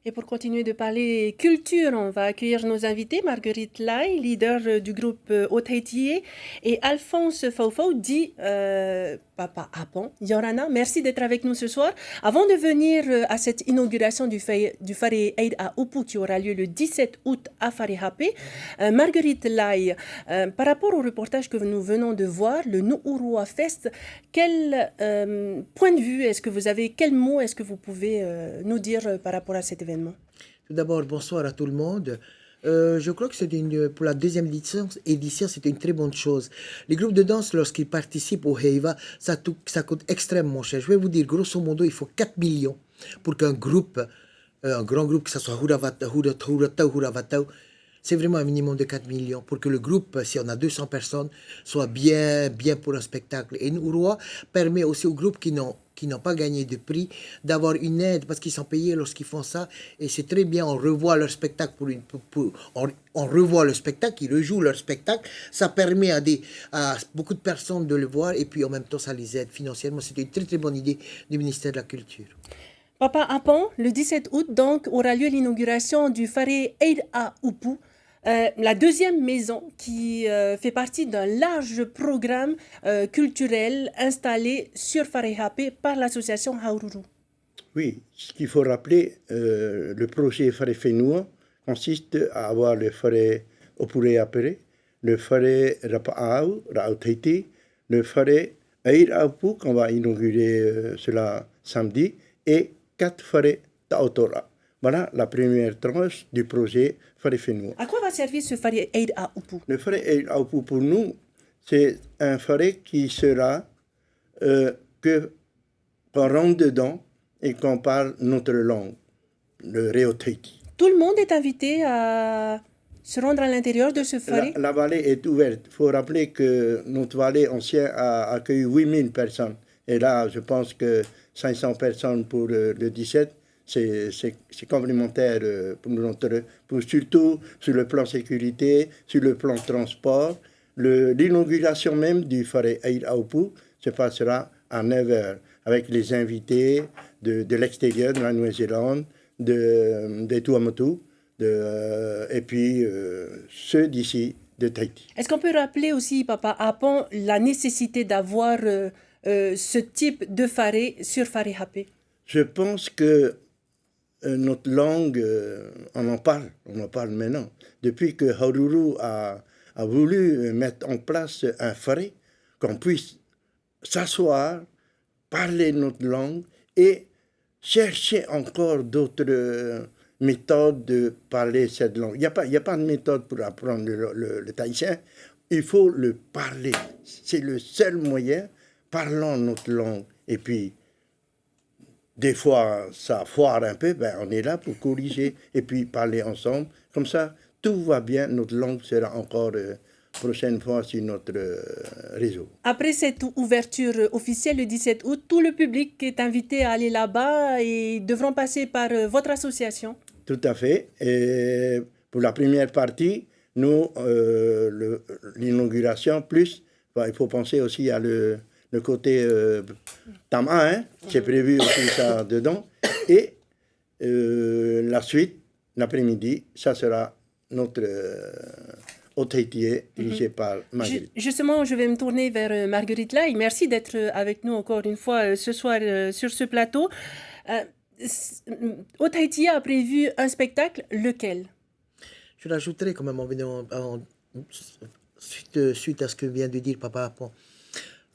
Et pour continuer de parler culture, on va accueillir nos invités, Marguerite Lai, leader du groupe Otaïtié, et Alphonse Faufau, dit Papa Apon. Yorana, merci d'être avec nous ce soir. Avant de venir à cette inauguration du Fare Eid à Upu qui aura lieu le 17 août à Farihapé, Marguerite Lai, par rapport au reportage que nous venons de voir, le Nu'urua Fest, quel point de vue est-ce que vous avez, quels mots est-ce que vous pouvez nous dire par rapport à cet événement? Tout d'abord, bonsoir à tout le monde. Je crois que pour la deuxième édition, c'était une très bonne chose. Les groupes de danse, lorsqu'ils participent au Heiva, ça coûte extrêmement cher. Je vais vous dire, grosso modo, il faut 4 millions pour qu'un groupe, un grand groupe, que ce soit Huratau, c'est vraiment un minimum de 4 millions pour que le groupe, si on a 200 personnes, soit bien pour un spectacle. Et Nu'urua permet aussi aux groupes qui n'ont pas gagné de prix d'avoir une aide parce qu'ils sont payés lorsqu'ils font ça. Et c'est très bien, on revoit leur spectacle, on revoit le spectacle, ils rejouent leur spectacle. Ça permet à beaucoup de personnes de le voir et puis en même temps, ça les aide financièrement. C'était une très très bonne idée du ministère de la Culture. Papa Apon, le 17 août, donc, aura lieu l'inauguration du Fare Eid à Upu. La deuxième maison qui fait partie d'un large programme culturel installé sur Farihapé par l'association Haururu. Oui, ce qu'il faut rappeler, le projet Fare Whenua consiste à avoir le Fare Opure Apere, le Fare Rapa'au, Ra'autaiti, le Fare Eid Aupu qu'on va inaugurer cela samedi, et 4 Fare Taotora. Voilà la première tranche du projet Fare Whenua. À quoi va servir ce Fare Eid à Upu? Le Fare Eid à Upu, pour nous, c'est un Fare qui sera qu'on rentre dedans et qu'on parle notre langue, le Reotaiti. Tout le monde est invité à se rendre à l'intérieur de ce Fare? La vallée est ouverte. Il faut rappeler que notre vallée ancienne a accueilli 8000 personnes. Et là, je pense que 500 personnes pour le 17, c'est complémentaire pour surtout sur le plan sécurité, sur le plan transport. L'inauguration même du Fare Eid à Upu se passera à 9h avec les invités de l'extérieur, de la Nouvelle-Zélande, de Tuamotu, et puis ceux d'ici, de Tahiti. Est-ce qu'on peut rappeler aussi, Papa Apon, la nécessité d'avoir ce type de Fare sur Farihapé? Je pense que notre langue, on en parle maintenant. Depuis que Haururu a voulu mettre en place un Fare, qu'on puisse s'asseoir, parler notre langue et chercher encore d'autres méthodes de parler cette langue. Il n'y a pas de méthode pour apprendre le tahitien. Il faut le parler. C'est le seul moyen. Parlons notre langue. Et puis, des fois, ça foire un peu, ben, on est là pour corriger et puis parler ensemble. Comme ça, tout va bien, notre langue sera encore prochaine fois sur notre réseau. Après cette ouverture officielle le 17 août, tout le public est invité à aller là-bas et devront passer par votre association. Tout à fait. Et pour la première partie, nous, l'inauguration, plus, il faut penser aussi à le côté Tama, hein, c'est prévu aussi ça dedans. Et la suite, l'après-midi, ça sera notre Otaïtié, dirigé par Marguerite. Justement, je vais me tourner vers Marguerite Lai. Merci d'être avec nous encore une fois ce soir sur ce plateau. Otaïtié a prévu un spectacle, lequel? Je rajouterai quand même suite à ce que vient de dire Papa Apon.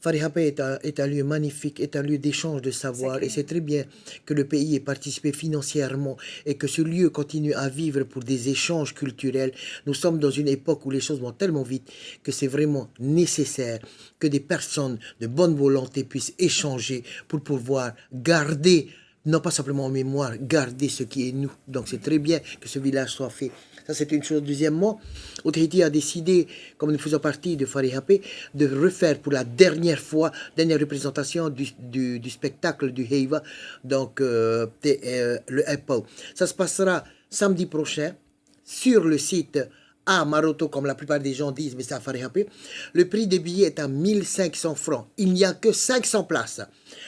Farihapé est un lieu magnifique, est un lieu d'échange de savoir et c'est très bien que le pays ait participé financièrement et que ce lieu continue à vivre pour des échanges culturels. Nous sommes dans une époque où les choses vont tellement vite que c'est vraiment nécessaire que des personnes de bonne volonté puissent échanger pour pouvoir garder, non pas simplement en mémoire, garder ce qui est nous. Donc c'est très bien que ce village soit fait. Ça, c'est une chose. Deuxièmement, Otaïti a décidé, comme nous faisons partie de Farihapé, de refaire pour la dernière représentation du spectacle du Heiva, donc le EPO. Ça se passera samedi prochain sur le site à Maroto, comme la plupart des gens disent, mais c'est à Farihapé. Le prix des billets est à 1500 francs. Il n'y a que 500 places.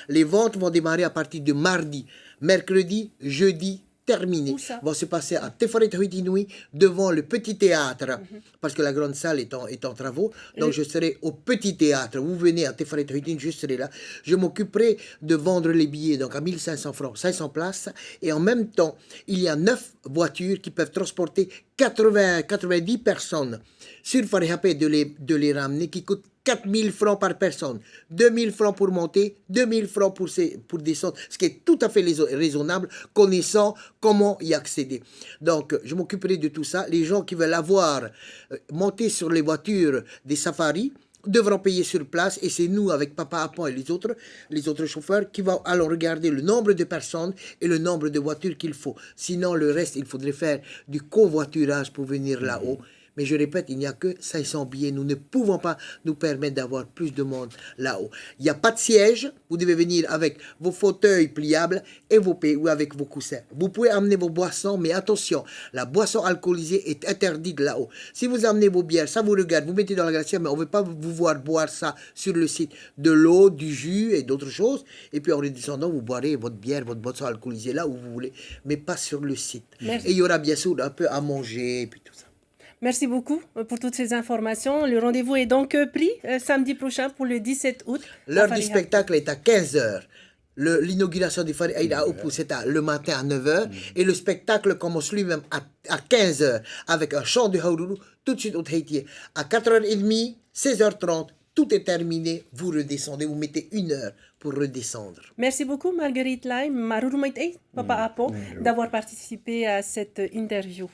Les ventes vont démarrer à partir de mardi, mercredi, jeudi terminée Où ça va se passer à Tefaret Huitinui, devant le petit théâtre, parce que la grande salle est en travaux. Donc je serai au petit théâtre. Vous venez à Tefaret Huitin, je serai là. Je m'occuperai de vendre les billets, donc à 1500 francs, 500 places. Et en même temps, il y a 9 voitures qui peuvent transporter 90 personnes sur Farihapé de les ramener, qui coûtent 4000 francs par personne, 2000 francs pour monter, 2000 francs pour descendre, ce qui est tout à fait raisonnable, connaissant comment y accéder. Donc, je m'occuperai de tout ça. Les gens qui veulent avoir monté sur les voitures des safaris devront payer sur place, et c'est nous, avec Papa Apon et les autres chauffeurs, qui allons regarder le nombre de personnes et le nombre de voitures qu'il faut. Sinon, le reste, il faudrait faire du covoiturage pour venir là-haut. Mais je répète, il n'y a que 500 billets. Nous ne pouvons pas nous permettre d'avoir plus de monde là-haut. Il n'y a pas de siège. Vous devez venir avec vos fauteuils pliables et vos pays ou avec vos coussins. Vous pouvez amener vos boissons, mais attention, la boisson alcoolisée est interdite là-haut. Si vous amenez vos bières, ça vous regarde, vous mettez dans la glacière, mais on ne veut pas vous voir boire ça sur le site. De l'eau, du jus et d'autres choses. Et puis en redescendant, vous boirez votre bière, votre boisson alcoolisée là où vous voulez, mais pas sur le site. Merci. Et il y aura bien sûr un peu à manger et puis tout ça. Merci beaucoup pour toutes ces informations. Le rendez-vous est donc pris samedi prochain pour le 17 août. L'heure du spectacle est à 15h. L'inauguration du Fari Aïda Opu, c'est le matin à 9h. Et le spectacle commence lui-même à 15h avec un chant de Haururu, tout de suite au Tahiti. À 4h30, 16h30, tout est terminé. Vous redescendez, vous mettez 1 heure pour redescendre. Merci beaucoup, Marguerite Lai, Maruru Maitei, Papa Apon, d'avoir participé à cette interview.